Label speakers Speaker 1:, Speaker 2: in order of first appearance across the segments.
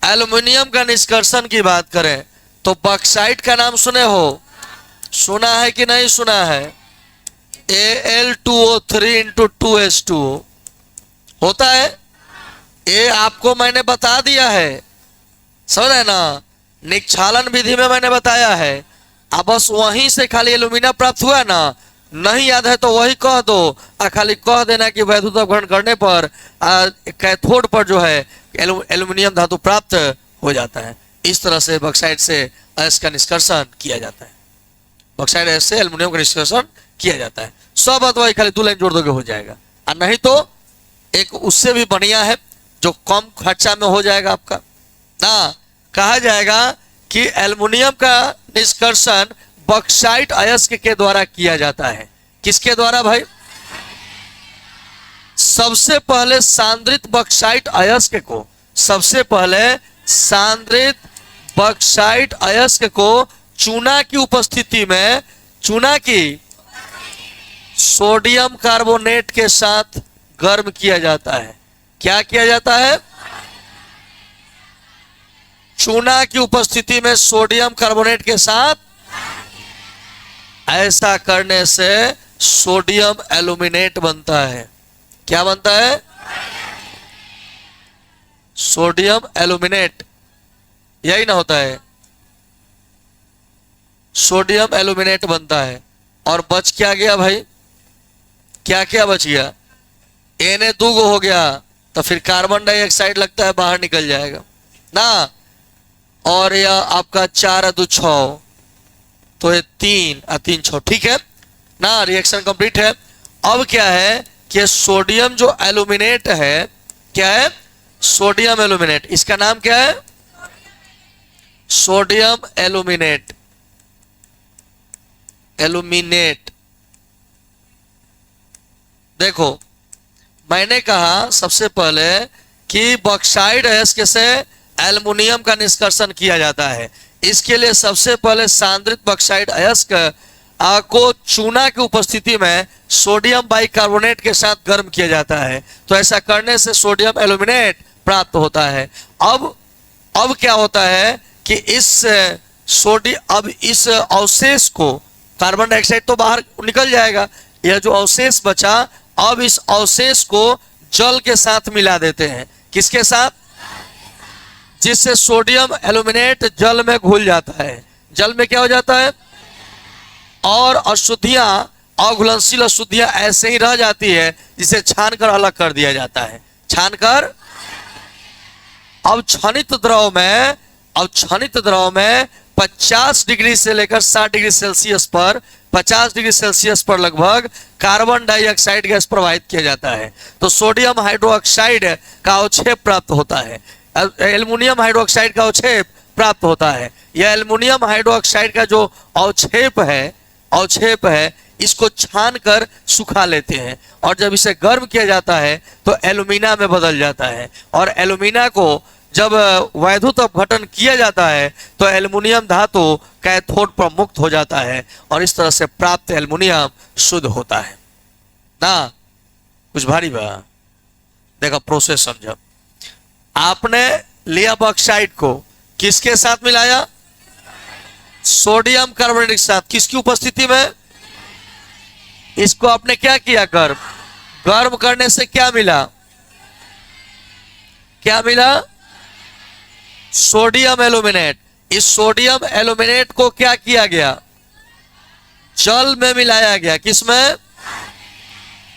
Speaker 1: Aluminium का निष्कर्षण की बात करें तो बॉक्साइट का नाम सुने हो, सुना है कि नहीं सुना है? Al2O3 इंटू 2H2 होता है। ये आपको मैंने बता दिया है, समझ रहे ना? निक्षालन विधि में मैंने बताया है। अब बस वहीं से खाली एल्यूमिना प्राप्त हुआ ना, नहीं याद है तो वही कह दो, खाली कह देना कि वैद्युत अपघटन करने पर कैथोड पर जो है एल्यूमिनियम धातु प्राप्त हो जाता है। इस तरह से बॉक्साइट से अयस्क का निष्कर्षण किया जाता है। बॉक्साइट अयस्क से एल्यूमिनियम का निष्कर्षण किया जाता है। सब बात वही, खाली 2 लाइन जोड़ दोगे हो जाएगा। और नहीं तो एक उससे भी बढ़िया है जो कम खर्चा में हो जाएगा आपका ना, कहा जाएगा कि एल्युमिनियम का निष्कर्षण बॉक्साइट अयस्क के द्वारा किया जाता है। किसके द्वारा भाई? सबसे पहले सांद्रित बॉक्साइट अयस्क को, सबसे पहले सांद्रित बॉक्साइट अयस्क को चूना की उपस्थिति में, चूना की सोडियम कार्बोनेट के साथ गर्म किया जाता है। क्या किया जाता है? चूना की उपस्थिति में सोडियम कार्बोनेट के साथ। ऐसा करने से सोडियम एल्यूमिनेट बनता है। क्या बनता है? सोडियम एल्यूमिनेट, यही ना होता है, सोडियम एल्यूमिनेट बनता है। और बच क्या गया भाई? क्या क्या बच गया? Na 2 हो गया तो फिर कार्बन डाइऑक्साइड लगता है बाहर निकल जाएगा ना। और यह आपका 4 2 6 तो ये 3 3 6, ठीक है ना, रिएक्शन कंप्लीट है। अब क्या है कि सोडियम जो एल्यूमिनेट है, क्या है? Sodium aluminate. इसका नाम क्या है? Sodium aluminate, aluminate. देखो मैंने कहा सबसे पहले कि बॉक्साइट अयस्क से एल्युमिनियम का निष्कर्षण किया जाता है। इसके लिए सबसे पहले सांद्रित बॉक्साइट अयस्क को चूना की उपस्थिति में सोडियम बाइकार्बोनेट के साथ गर्म किया जाता है। तो ऐसा करने से सोडियम एल्यूमिनेट प्राप्त होता है। अब क्या होता है कि अब इस अवशेष को, कार्बन डाइऑक्साइड तो बाहर निकल जाएगा, यह जो अवशेष बचा, अब इस अवशेष को जल के साथ मिला देते हैं। किसके साथ? जिससे सोडियम एल्यूमिनेट जल में घुल जाता है। जल में क्या हो जाता है? और अशुद्धियां, अघुलनशील अशुद्धियां ऐसे ही रह जाती है, जिसे छानकर अलग कर दिया जाता है। छानकर अब क्षणित द्रव में 50 डिग्री से लेकर 60 डिग्री सेल्सियस पर, 50 डिग्री सेल्सियस पर लगभग कार्बन डाइऑक्साइड गैस प्रवाहित किया जाता है। तो सोडियम हाइड्रोक्साइड का अवक्षेप प्राप्त होता है, एल्युमिनियम हाइड्रोक्साइड का अवक्षेप प्राप्त होता है। यह एल्युमिनियम हाइड्रोक्साइड का जो अवक्षेप है, इसको छान कर सुखा लेते हैं। और जब इसे गर्म किया जाता है तो एल्यूमिना में बदल जाता है। और एल्यूमिना को जब वैद्युत अपघटन किया जाता है तो एल्युमिनियम धातु कैथोड पर मुक्त हो जाता है और इस तरह से प्राप्त एल्युमिनियम शुद्ध होता है ना। कुछ भारी बा? देखा, प्रोसेस समझो। आपने लिया बॉक्साइट को, किसके साथ मिलाया? सोडियम कार्बोनेट के साथ। किसकी उपस्थिति में? इसको आपने क्या किया? गर्म करने से क्या मिला? क्या मिला? Sodium aluminate. इस सोडियम एल्यूमिनेट को क्या किया गया? जल में मिलाया गया। किसमें?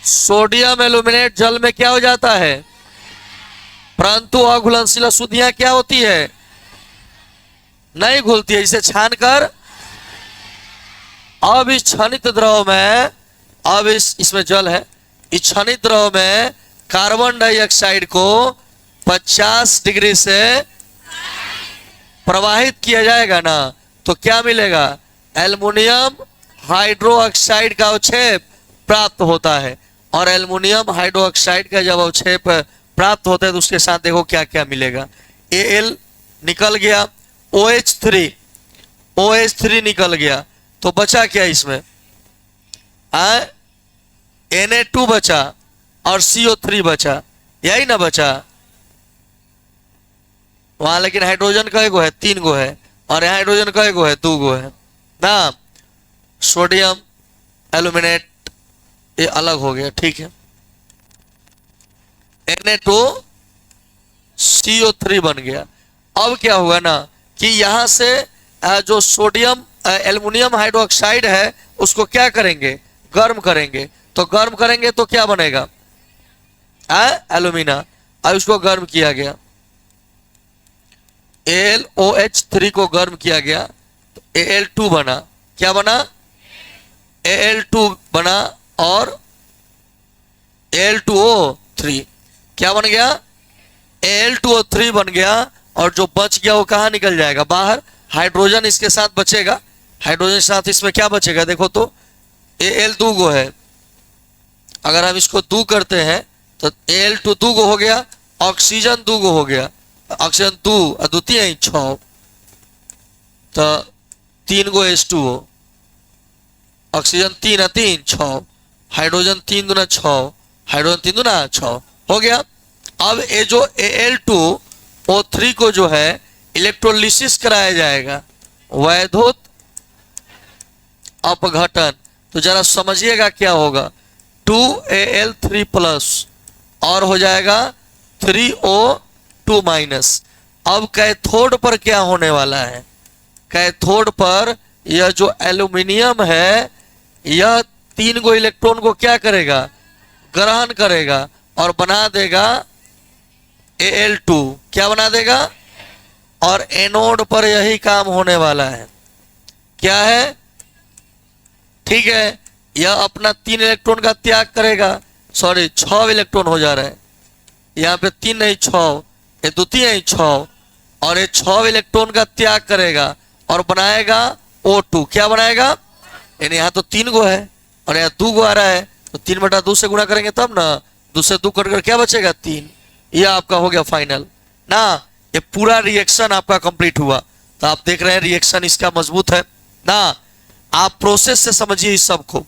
Speaker 1: सोडियम एल्यूमिनेट जल में क्या हो जाता है? परंतु अघुलनशील अशुद्धियां क्या होती है? नहीं घुलती है। इसे छानकर अब इस क्षणित द्रव में, अब इसमें जल है, इस क्षणित द्रव में कार्बन डाइऑक्साइड को 50 डिग्री से प्रवाहित किया जाएगा ना, तो क्या मिलेगा? एल्युमिनियम हाइड्रोक्साइड का अवक्षेप प्राप्त होता है। और एल्युमिनियम हाइड्रोक्साइड का जब अवक्षेप प्राप्त होता है तो उसके साथ देखो क्या क्या मिलेगा। Al निकल गया, OH3 निकल गया, तो बचा क्या इसमें? Na2 बचा और CO3 बचा, यही ना बचा? वहां लेकिन हाइड्रोजन कई गो है, 3 गो है, और यहाँ हाइड्रोजन कई गो है, 2 गो है ना। सोडियम एल्यूमिनेट ये अलग हो गया, ठीक है। Na2CO3 बन गया। अब क्या हुआ ना कि यहां से जो सोडियम एल्युमिनियम हाइड्रोक्साइड है उसको क्या करेंगे, गर्म करेंगे। तो गर्म करेंगे तो क्या बनेगा, एल्यूमिना। अब इसको गर्म किया गया, AlOH3 को गर्म किया गया तो Al2 बना। क्या बना, Al2 बना, और Al2O3 क्या बन गया, Al2O3 बन गया। और जो बच गया वो कहाँ निकल जाएगा, बाहर। हाइड्रोजन इसके साथ बचेगा, हाइड्रोजन के साथ इसमें क्या बचेगा, देखो तो Al 2 गो है। अगर हम इसको 2 करते हैं तो Al2 2 गो हो गया, ऑक्सीजन 2 गो हो गया, ऑक्सीजन 2 और द्वितीय 6, तो 3 गो H2O, ऑक्सीजन 3 और 3 6, हाइड्रोजन 3 दूना 6, हाइड्रोजन 3 दूना 6 हो गया। अब ये जो Al2O3 को जो है इलेक्ट्रोलिसिस कराया जाएगा, वैद्युत अपघटन। तो जरा समझिएगा क्या होगा, 2Al3 प्लस और हो जाएगा 3O2 माइनस। अब कैथोड पर क्या होने वाला है, कैथोड पर यह जो एल्यूमिनियम है यह 3 गो इलेक्ट्रॉन को क्या करेगा, ग्रहण करेगा और बना देगा Al2। क्या बना देगा, और एनोड पर यही काम होने वाला है। क्या है, ठीक है, यह अपना 3 इलेक्ट्रॉन का त्याग करेगा, सॉरी 6 इलेक्ट्रॉन हो जा रहा है, यहाँ पे 3 नहीं 6, ये द्वितीय 6, और ये 6 इलेक्ट्रॉन का त्याग करेगा और बनाएगा O2। क्या बनाएगा, यानी यहाँ तो 3 गो है और यहाँ 2 गो आ रहा है, तो 3/2 से गुणा करेंगे तब ना, 2 से 2 कटकर क्या बचेगा 3। यह आपका हो गया फाइनल ना। ये पूरा रिएक्शन आपका कंप्लीट हुआ। तो आप देख रहे हैं रिएक्शन इसका मजबूत है ना। आप प्रोसेस से समझिए इस सब को।